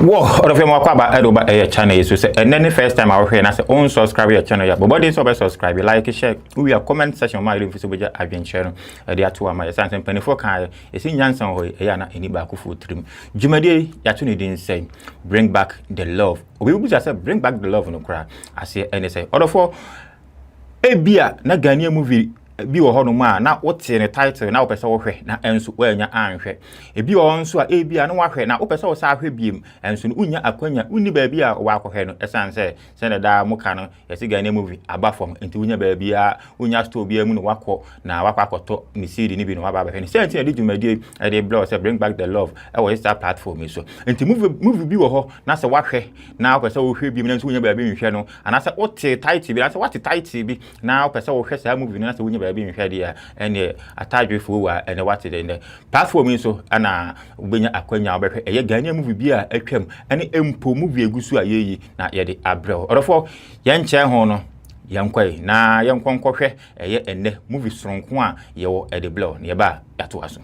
Whoa, all of you more about a channel is say and then the first time I will hear and I say own subscribe your channel ya but this over subscribe like share we are comment section my link for be adventure there to my sense and penny for kai is in Jansen ho e na any back food trim Jumade ya to need say bring back the love we will just say bring back the love no cry I say and say all of e bia na Ghanaian movie bi wo hono ma na wote ne title na wopese wo hwe na enso wanya anhwe ebi wo nso a ebi a na wahwe na wopese wo sa ahwe biem enso no unya akwanya unni ba bi a wo akohwe no esanse se na da muka no yesi Ghanaian movie aba from enti unya ba bi a unya store bi amu no wakọ na wakwakoto ni CD ni bi no waba ba hwe ni se enti edi dwumadi e dey blog say bring back the love e wo Insta platform so enti movie bi wo ho na se wahwe na wopese wo hwe biem na enso unya ba bi nhwe no ana se wote title bi na se wote title bi na wopese wo hwe sa movie no na se unya baby nhwede ene atadwe fuwa ene wate de platform so ana ubenya akwanya obehwe eye Ghanaian movie bi a atwam ene empo movie egusu a yeyi na ye de abrel orofo ye nche ho no yankwai na yankonkwohwe eye ene movie soronko a ye wo e de blow ne ba yato aso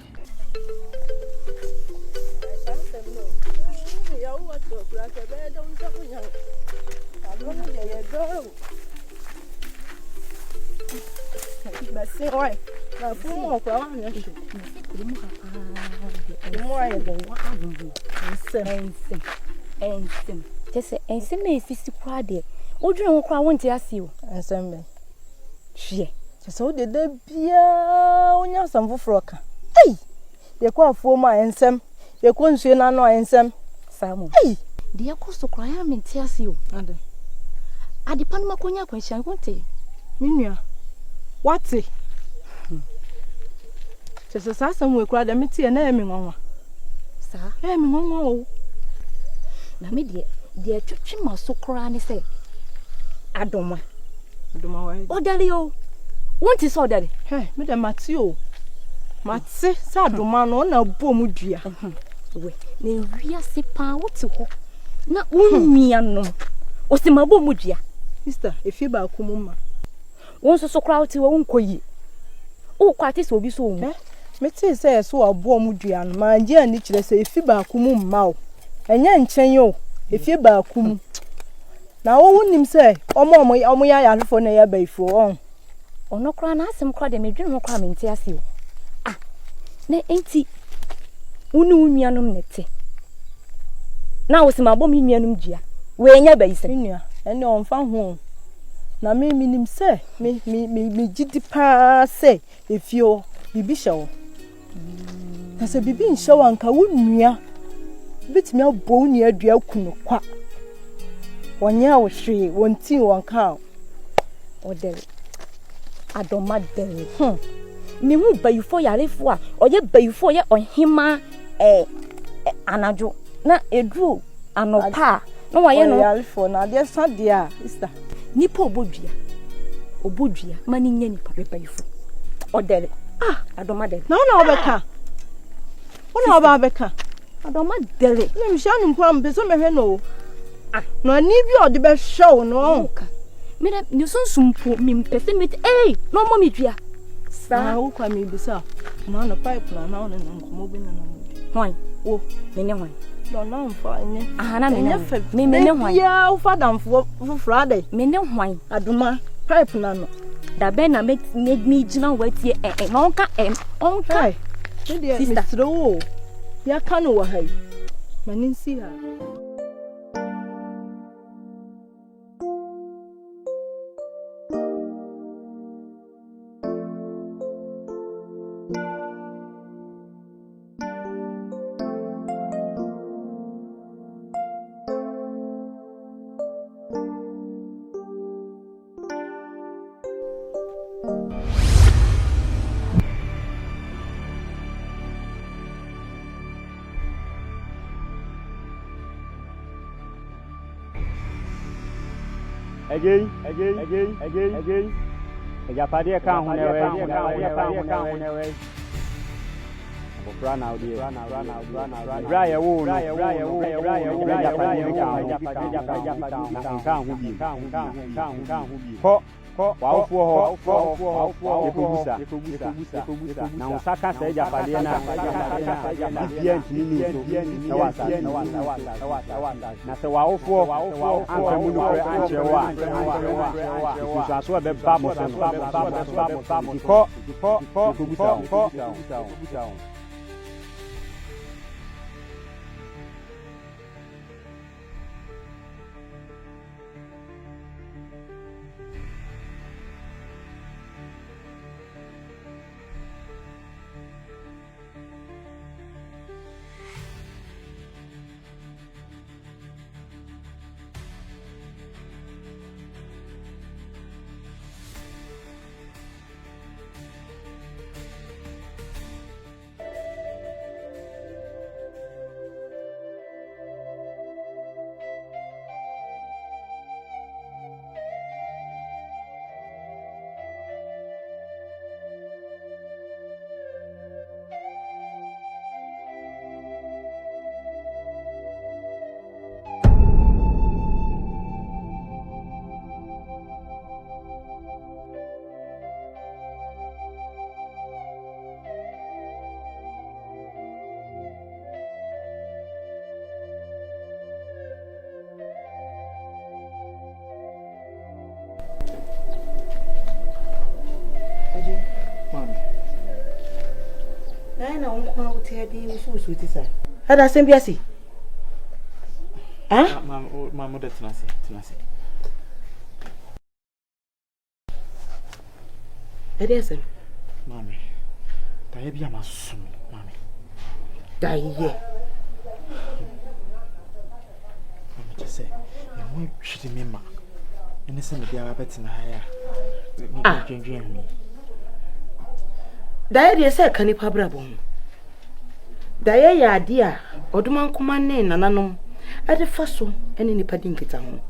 Basi oi na fumo kwa wana ensem tese ensem na efisi kwa de odwene ho kwa wonte ase o ensem me hwe tese o de da bia onya samfoforo ka ei ye kwa afuo ma ensem ye kwa nsuo na no ensem samo ei de ye ko so kwa ya menti ase o ade pan makonya kwa hyan wonte minua wati Chese sasa mwe kwa da meti na emi nwanwa sa emi nwanwa o na me de twetwe maso kra ne se adoma wa odale o wonti so odale me de mati o mati sa adoma no na bom dua we na wia se pa woti ho na unmia no o se mabom dua sister efi ba akumuma won so kra woti wo nkoyi o kwate so obi so mu meti say so abo mu dua no manje ani kire say efi ba akumu mma o enya nchen yo efi ba akumu na wo wunim say omo ya yarefo na ya baifo on ono kra na asem kra de medwene ho kra menti ase o ah na enti unu nuanom nete na wo se mabom nuanom dua we enya baise nua ene onfa ho na me minim se me gidi pa se efio bibi hyewo na se bibi nhyewo anka wonnua bitimi abo nua adua kunu kwa wonya wo hwe wonti wonka odere adoma dere me hu bayifo yarefo a oye bayifo ye ohima anajo na edru anopa na waye no yarefo na de sade a sister nipa obodua mani nya nipa bayifo odere adoma dere na obeka ona obeka adoma dere na mhya no kwa mbeso mehwe no no ani bi ode be hwew no mira ni sunsumpo mi mpese mit no mo medua sa wo kwa mi bisa na no pipe na ona na nkomo bi na hwan wo mene hwan no na mfa nye na mene hwan ya ufada mfo frade mene hwan adoma pipe na no da be na me gina watie na onka sister wo ya kanu wa hai maninsi ha Again. Agyapade ka ho newe. Obofra na odi. Bra ye wo no. Agyapade ka ho bi. Ko wawofoɔ hɔ yɛkɔbusa na wo sa ka sɛ agyapadeɛ no a bibia ntimi ne so ɛwɔ asase na sɛ wawofoɔ anka mu nokorɛ ankyerɛ wo a mfisaso a ɛbɛba mo so no kɔ yɛkɔbusa wo Ada sembiasi. Ah? Mama udah tenasi. Ada sem. Mami. Daya biar masuk, mami. Daya. Mami cakap, yang mau cuci mima. Ini saya biar apa tenaya. Ni. Daya dia saya kani pabrabong. Daya ya dia, oduman kumane nananom. Ade faso ene nipa din kita ho.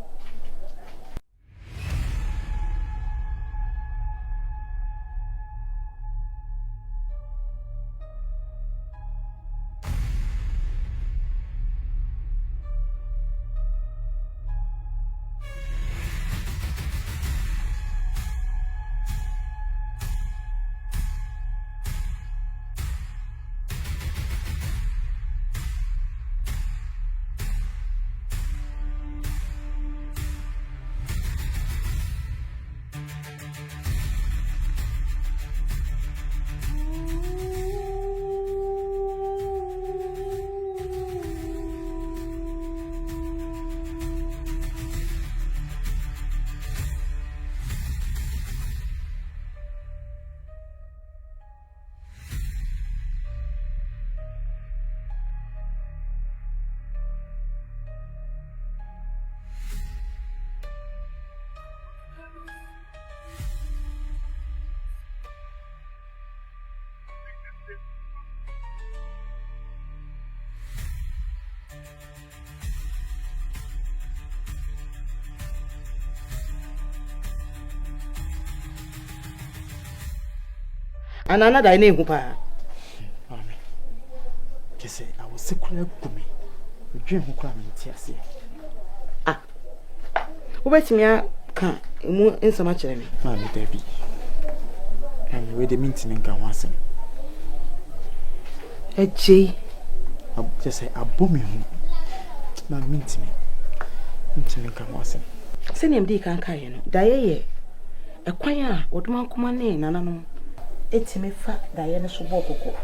Anana da ine hu pa. Mami. Kese I was sekura gumi. Odwen hu kura me tiase. Ah. Wo betimi aka mu nsama kire me. Mami Dabi. Mami we de mintini nka ho asem. Eje. Kese abomi hu. Na mintini nka ho asem. Se nem di kan ka ye no. Da ye ekwan a oduma nkoma ne nananom etime fa da ye ne so bokoko.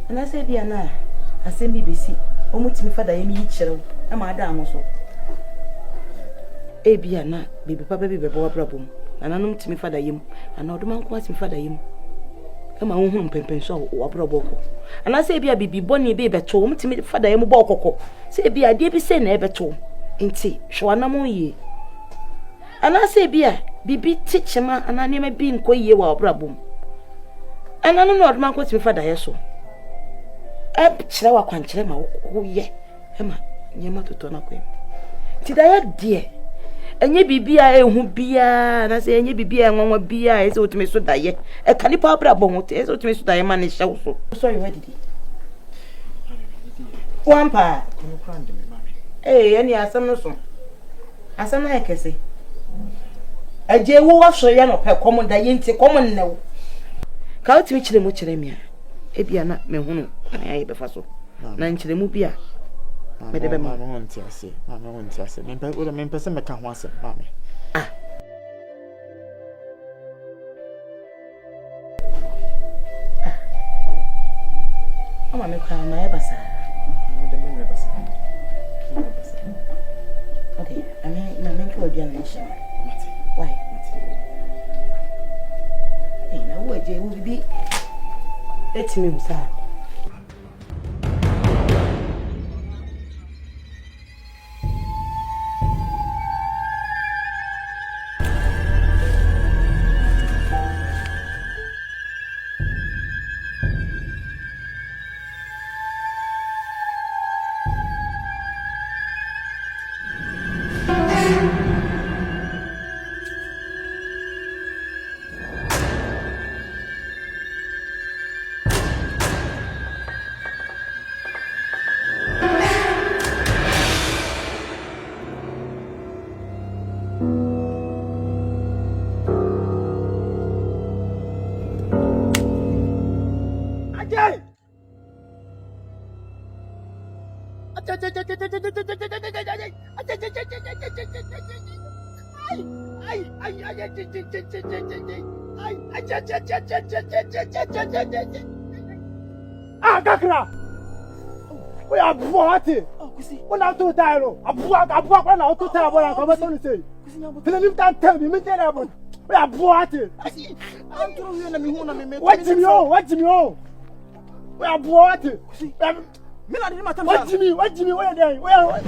Ana se bia na asem bi besi omutimi fa da ye mi yikyerɛw e ma ada ho so. E bia na bibi papa bi bebo abrabom. Nananom timi fa da yem. Ana oduma nkoma timi fa da yem. E ma ho mpempen so abraboko. Ana se bia bibi boni bi beto omutimi fa da yem bokoko. Se bia de bi se na e beto. Nti hwanamo yi. Ana se bia bibi tichema ana nema bi nkoyie wa obrabom. Ana no odman ko timi fada yeso. E kire wa kwankyere ma wo ye. E ma nyema toto na kwem. Ti da ya de. Enye bibia ehu bia na se enye bibia enwanwa bia e se otimi so da ye. E kanipa obrabom e se otimi so da ye ma ne hyew so. Sorry where did he? Wampa. Kono krande me mami. Eh, any asam no so. Asam na ekese. Aje wo wa so ya no pe common da yenti common na wo. Ka otimi kire mu kire me a. E bia na me hunu na aye be fa so. Na nkire mu bia. Me de be ma no nti ase. Ma me nti ase. Me pese me ka ho ase, ma me. Ah. Ama me kwa na e basa. De me basa. Okay, I mean, na menke odi ana nshi. Why? Eh, na wo aje wo bibi. Etimi msa. Ah, Kakra! We are boating. When I do that, I na to tell what I'm going to say. Tell him that tell me, terrible. We are boating. What do you What do you We are boating. What do you What do you Where are they? Where are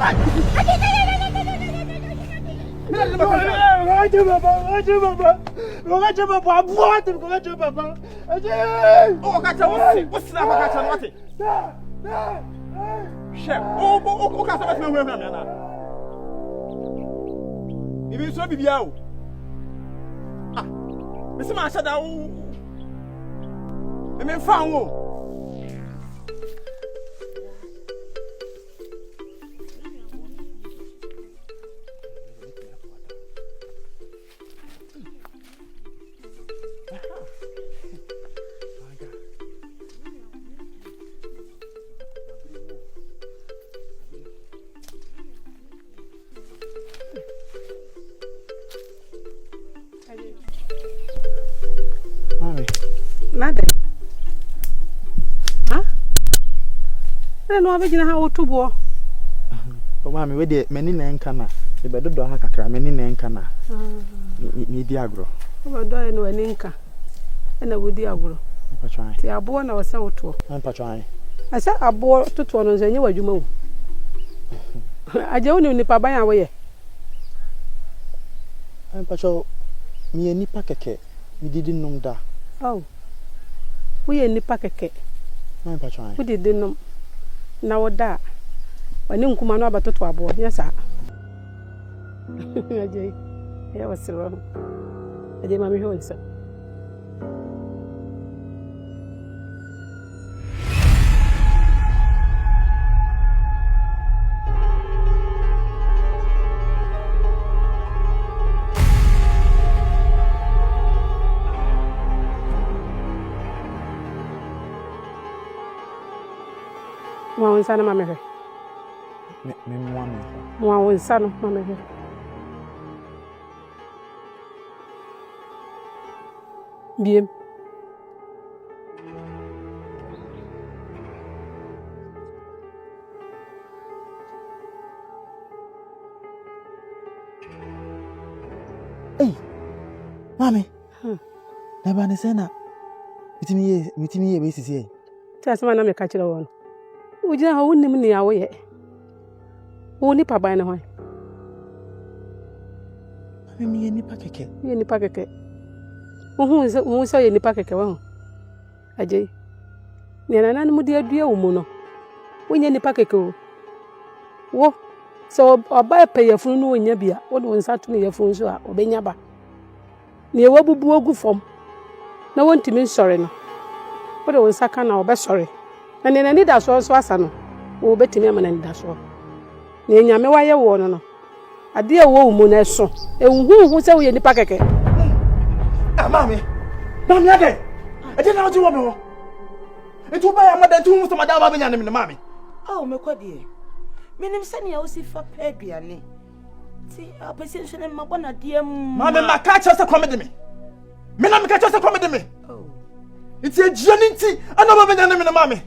Nada. Ah? No abegina ha otubo. O ma me we de mani na enka na. E be dodo ha kakra mani na enka na. Ni di agro. O ba do e no ani nka. E na wodi agro. Mpatwan. Ti abo na wasa otuo. Mpatwan. Asa abo totuo no nze nye wadwuma wu. Aje woni nipa ban a wo ye. Mpatwa mi nipa keke. Mi didi nom da. Oh. We nipa keke. Mpatwan. We didi nom. Na woda. Wani nkuma no abatoto abo. Yesa. Aje. Ya wasiro. Aje mami hoisa. Mwaonsana mamehe. Mwaonsana mamehe. Bien. Hey, mami. Na ba ne sena. Mitimi ye be sisi. Tasema na me ka kire won. Ujina ha wonnim ne yawo ye. Wo ni pa ban ne ho. Mami ye nipa keke. Ye nipa keke. Wo so ye nipa keke wo. Aje. Ne na nan mu de adua wo mu no. Wo nye nipa keke wo. Wo so oba peyafunu no wonya bia. Wo de wonsa to ne yafunu so a obenya ba. Ne wo bubu ogu fom. Na wontimi nsore no. Wo de wonsa ka na obesore. Na ne nani da so asa no wo betimi amana ni da so na enyame waye wo no ade a wo mu na so ehunhun se wo ye nipa keke mami ade ade na oji wo me ho etu ba ya madan tu so madam ba nya ne me mami oh me kodie menim se ne ya osi fa pa aduane ti apese so ne mabona de mami maka cha se komede me na me ka cha se komede me oh iti ejia ni nti ana ba nya ne me mami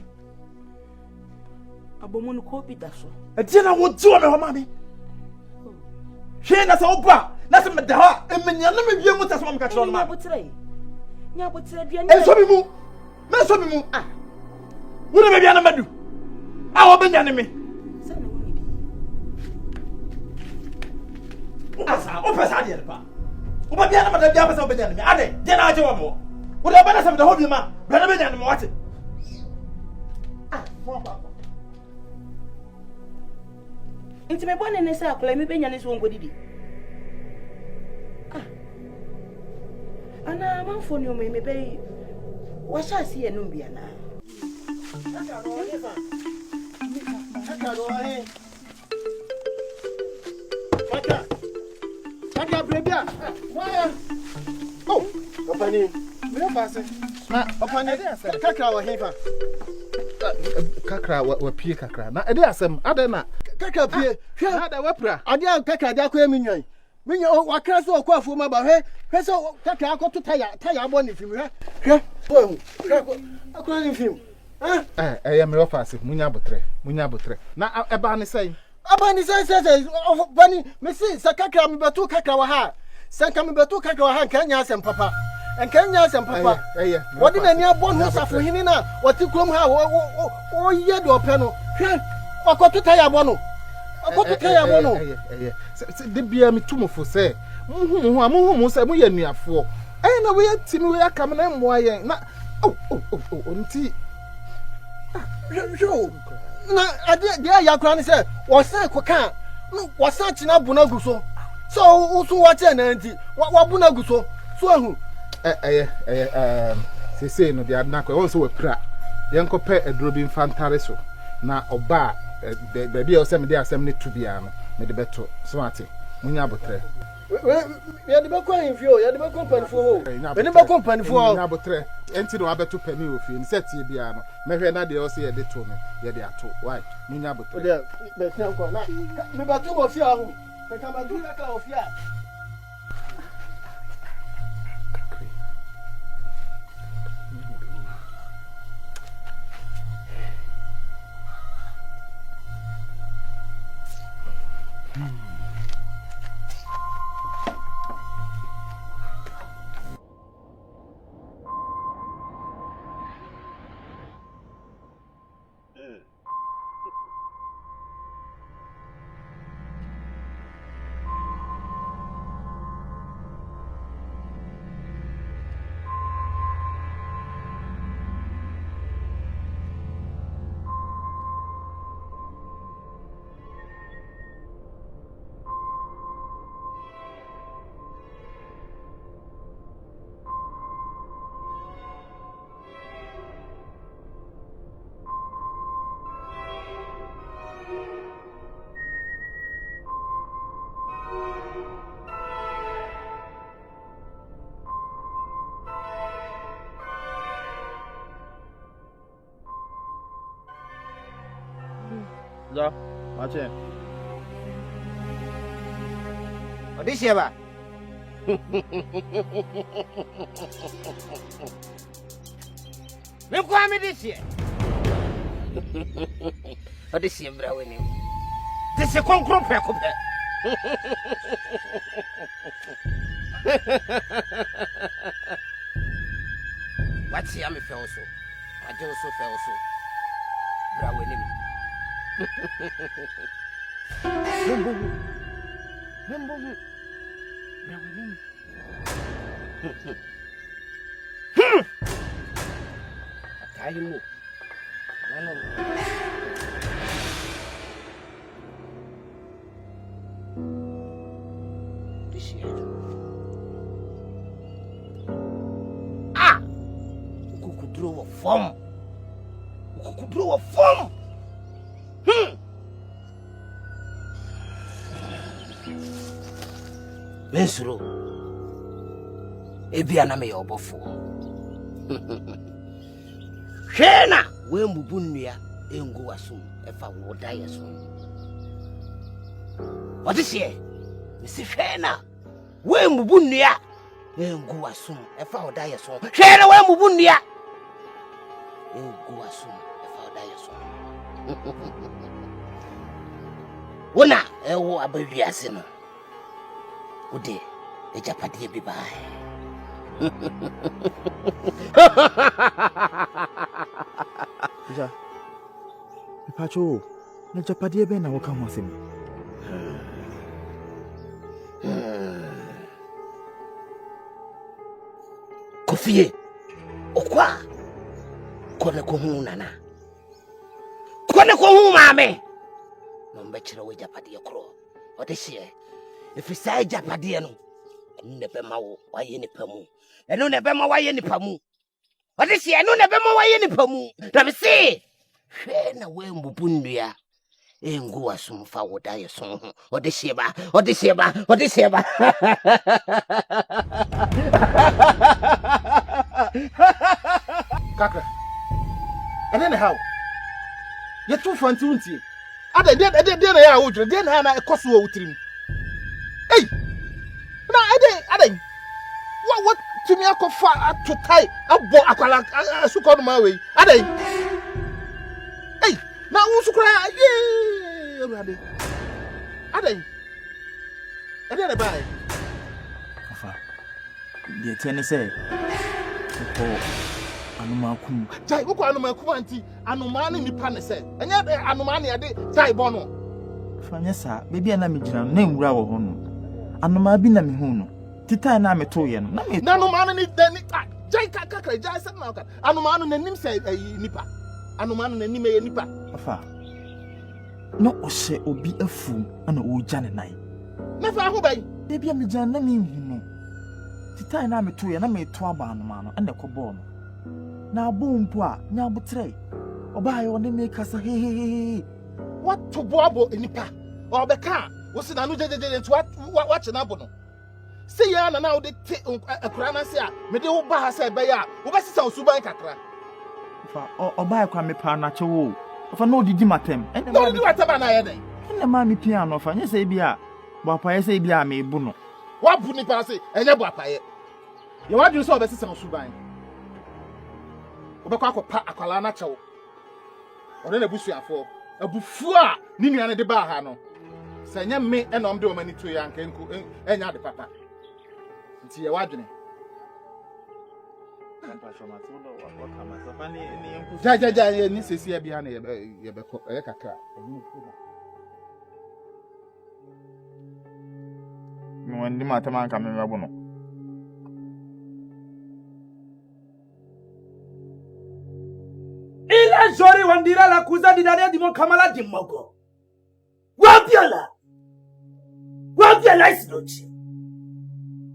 abomu no ko bi da so ade na wo ji wo me ho mami hwe na se oba na se me da ha emenya na me wie mu ta so mami ka cha no mami nya botre aduane e so bi mu me so bi mu ah wona me bia na madu a wo benya ne me se na woni bi o pesa de pa o ba bia na madu bia pesa wo benya ne me ade je na aje wo mo wo da ba na se me da ho bi ma bia na benya ne me wate ah mo ba nti me bone ne se akola me benya ne so ngo didi ana manfo ni o me be wa sha si enum bia na Kaka brebia. Why? Oh, opani. Me pass. Na opani kakra wa hefa. Kakra wa pie kakra. Na ede asem ade na kakra pie. Hwe ade wa pra. Ade an kakra da ko eminwan. Minya wa kra so ko afu ma ba hwe so kakra akoto taya abo ne fim hwe. Hwe. Akora ne fim. Ya me office munya botre na eba ne sei abani say bani me si sakakra me betu kakra wa ha sanka me betu kakra wa ha nkanya asem papa wodi na ni abon ho safo hini na wati krom ha o ye do pe no hwe akoto taya abo no de bia me tumofo se muhu se mu ye nuafo na we yatimi we akam na mmoa yen na nti yo na ade dia yakura ni se wo san koka no wo san china buna guso so usu wa che na nti wa buna guso so ahu sese no dia na ko won so we pra yen ko pe eduro bi infantare so na oba baby o se me dia asem ne tubia no me de beto so ate munya botre ya de bako infio ya de bako panfo ho me de bako panfo ho munya botre enti no abeto pani ofi ni setie bia no mehwe na de o se ye de to me ye de ato why munya botre o de be sen ko na me ba to ofi ahu ka ma du ka ofi a Ja, mache. Odisia ba. Mem kwa me disia. Odisia bra weni. Disia konkro pe ko pe. What's ya me fe oso. Aje oso fe oso. Bra weni. Membo. Brawinim. Akayimu. Nano. Disia. Ah! Ukukudro wa form. Mensuro. Ebia na me obofour. Hwena we mbubu nnua engu wasum efa woda yeso. What is here? Missy Hwena we mbubu nnua engu wasum efa woda yeso. Hwena we mbubu nnua engu wasum efa woda yeso. Wona ewo abawiase no. Ode ejapade bi bae. Ja. Pacho, na japade be na wo kan ho asem. Kofie. Okwa. Kone ko hu nana. Kone ko hu maame. No mbechire we japade kro. Ode hye. Efisa japade no. Nebe ma wo waye nipa mu. Eno nebe ma waye nipa mu. Ode hye eno nebe ma waye nipa mu. Da be se. Hwe na we mbubu nnua. Engu wasum fa woda ye so ho. Ode hye ba. Ode hye ba. Ode hye ba. Kakra. And then how? You too fancy unti. Ade na ya wodre, de na na ekoso wo wutrim. Hey! Na ade. What to me akofa to tie abo akwala asuko no ma we. Ade. Hey! Na usukra ye ade. Ade. Ade na bai. Afa. Die tene say. Ko anuma kum. Jai wo ko anuma kum anti. Anuma ne nipa ne say. Enya anuma ne ade jai bono. Fanya sa, baby na me gina na nwura wo ho no. Anoma bi na me hu no. Titan na me to ye no. Na me anoma no ni dani. Jai kakra jai se na ka. Anoma no nanim say nipa. Anoma no nanim ye nipa. Afa. No o se obi afu ana o gya ne nan. Na fa ho bai. Baby me gina na me hu no. Titan na me to ye na me to aba anoma no ene ko ball no. Na bompo a nya botre. Oba ye woni me kasa he. What to boabo nipa? Or beka, was in anu jeje to watch an abono. Say ya na now de akura na say me de wo ba ha say be ya, wo be sisa osuban kakra. Fa oba ye kwa me pa na che wo. Fa no didi matem. No didi matem na ye den. Ene ma me piano fa nye say bia. Bo pa ye say bia me bu no. Wa bu nipa say enye bo apaye. Ye wa dun so be sisa osuban. Wo be kwa akopa akwala na che wo. Ode na busuafo. Abufu a ni nuane de ba ha no se nya me e no mde o mani to ya nkenku enya de papa nti ye wadwene ja ye ni sesi ya bia na ye be ko ye kakra mi wandi mata man ka me mebo no Ila jori wandira la kuza dinare di mon kamala di mogo. Wabiala is not.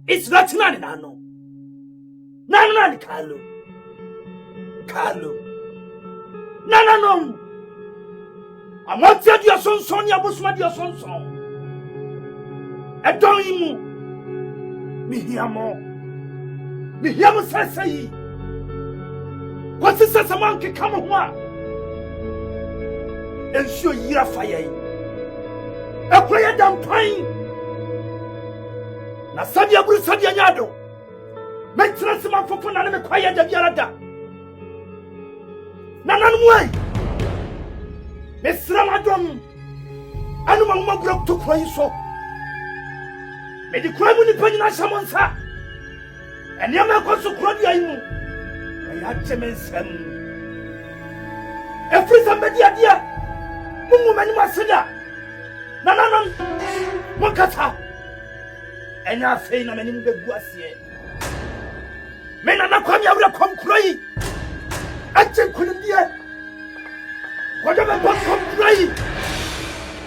It's not nani nano. Nani Carlo. Nano. I'm not telling your son Sonia Busma your son. I don't imu. Mi hiamo sasai. What is that monkey come on? And show you a fire. A prayer down pine. Nasadia Brusadia Yado. Make transfer for fun and acquire the Yarada. Nananway. Miss Ramadon. Animal Mogro to cry so. May the crime when you put in a summons her. And Yama also cried. Yachemensem. Every somebody idea. Mungu mani masida. Nananon. Mokata. Enya fei na mani mbegu asiye. Mena na kwami awura komkroi. Ache kunimdiye. Wajabe komkroi.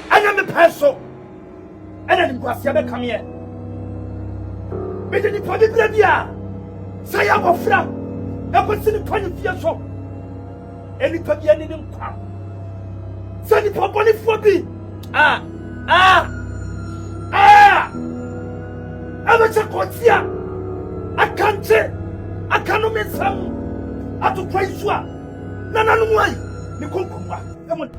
Anya me peso. Enya ni gwasiya be kamye. Mede ni podi bladia. Saya ofra. Ekwesi ni pani fie so. Eni pabia ni nkwa. Sani poponi fobi. abacha kotia akante akano mesam atu kwaisua nananu mwai ni konkomwa emon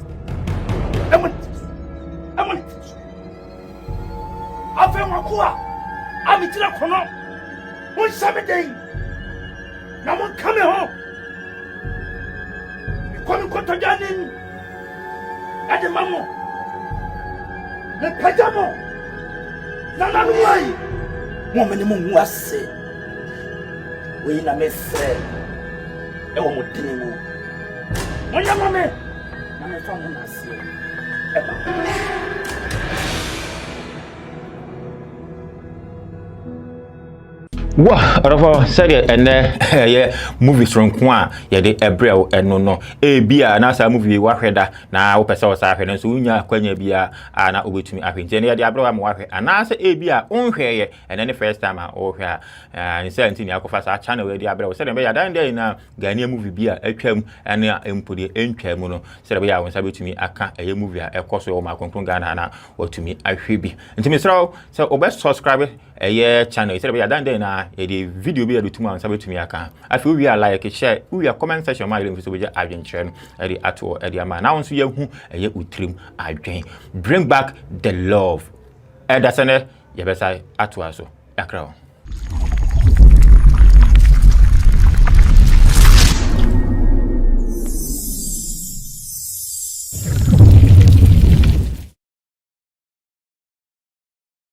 afa makua amitira kono mon sabedeng na mon kame ho kono kotojanin ade mamo le pajamo nananu mwai mo mene mo nwase we na mesre ewo motini mu monya mame na me fa mo nase eba Wa orofo said ene movies from kwa ye de ebrel eno no bia na sa movie wa hweda na wo pese wo sa hwe no so unya kwanya bia na obetumi ahwe nti ne de abrel wa hwe ana sa bia onhwe ye ene ne first time o hwe ni say nti ni akofa sa channel we de abrel said be ya dan dey na Ghanaian movie bia atwam ene empode entwam no said be ya won sa betumi aka eye movie ekoso o ma konkron Ghana na watumi ahwe bi nti misraw say obes subscribe channel said be ya dan dey na the video be able to man sabe to me aka afi we are like share we are comment section ma ile so be adwenkyere no e atwo e ama na won so yahu eye utrim adwen bring back the love that's ne ye be say atwo so yakra